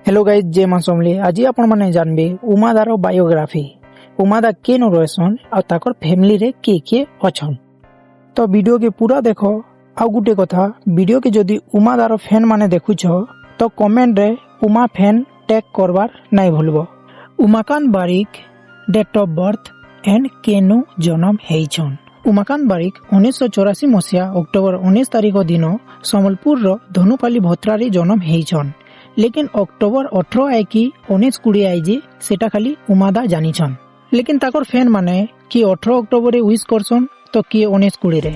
Hello guys जय मां समली। आज आपण माने जानबे उमादार बायोग्राफी। उमादा केन रहसन आ ताकर फैमिली रे के अछन। तो वीडियो के पूरा देखो। आ गुटे कथा, वीडियो के जदी उमादार फैन माने देखुछ तो कमेंट रे उमा फैन टैग करवार नहीं भूलबो। उमाकांत बारिक डेट ऑफ बर्थ एंड केनु जन्म हेइछन। उमाकांत बारिक 1984 मसिया अक्टोबर 19 तारिख दिन सम्बलपुर रो धनुपाली भोत्रारी जन्म हेइछन। लेकिन अक्टोबर 18 आए कि 19-20 आई जे सेटा खाली उमादा जानिछन। लेकिन ताकर फैन माने कि 18 अक्टोबर रे विश करसन तो कि 19-20 रे।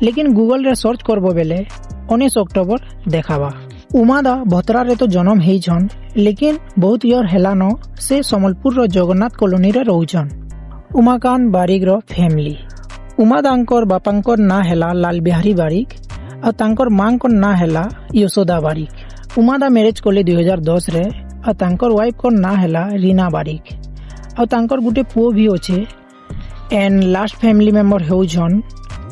लेकिन गूगल रे सर्च करबो बेले 19 अक्टोबर देखाबा। उमादा भोत्रा रे तो जन्म हेइछन, लेकिन बहुत ईयर हेलानो से सम्बलपुर रो जगन्नाथ कॉलोनी रे रहउछन। उमाकांत बारिक रो फैमिली। उमादांकर बापांकर ना हेला लाल बिहारी बारिक और तांकर मांकर ना हेला यशोदा बारिक। उमादा मैरिज कले 2010 रे और तांकर वाइफ को ना हेला रीना बारिक और तांकर गुटे पुओ भी अच्छे। एंड लास्ट फैमिली मेंबर होउछन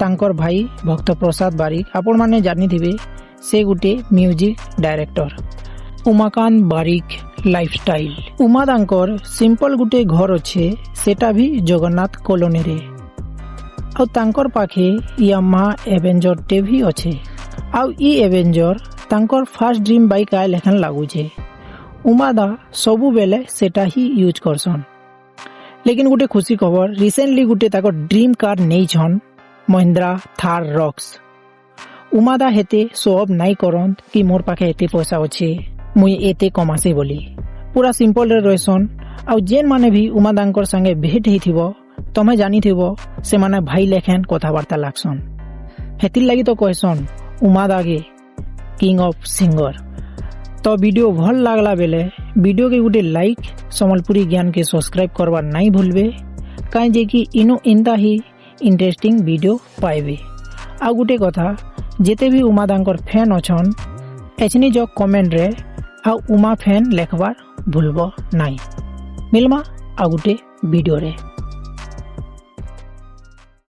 तांकर भाई भक्त प्रसाद बारिक। आपण माने जानि थिबे से गुटे म्यूजिक डायरेक्टर। उमाकांत बारिक लाइफस्टाइल। उमादांकर सिंपल गुटे घर अच्छे, सेटा भी जगन्नाथ कॉलोनी रे और तांकर पाखे यामाहा एवेंजर टे भी अच्छे। आउ ई एवेंजर तांकर फास्ट ड्रीम बाइक आए लेखन लागू छे। उमादा सबु बेले सेटा ही यूज करसन। लेकिन गुटे खुशी खबर, रिसेंटली गुटे ताकर ड्रीम कार नहीं छन, महिंद्रा थार रॉक्स। उमादा हेते शो ऑफ नहीं करन कि मोर पाखे एते पैसा अच्छे, मुई एते कमासे बोली। पूरा सिंपल रे रहसन। आउ जेन माने भी उमादांकर संगे भेट हिथिबो तमे जानी थिबो से माने भाई लेखन कथाबार्ता लागसन। हेतिर लागि तो कहसन उमादागे किंग ऑफ सिंगर। तो वीडियो भल लागला बेले वीडियो के गुटे लाइक, सम्बलपुरी ज्ञान के सब्सक्राइब करवा नहीं भूलबे, काई जे कि इनो इंदा ही इंटरेस्टिंग वीडियो पाइबे। आ गुटे कथा, जेते भी उमादांकर फैन अछन एचनी जो कमेंट रे आ उमा फैन लेखबार भूलबो नहीं। मिलमा आ गुटे वीडियो रे।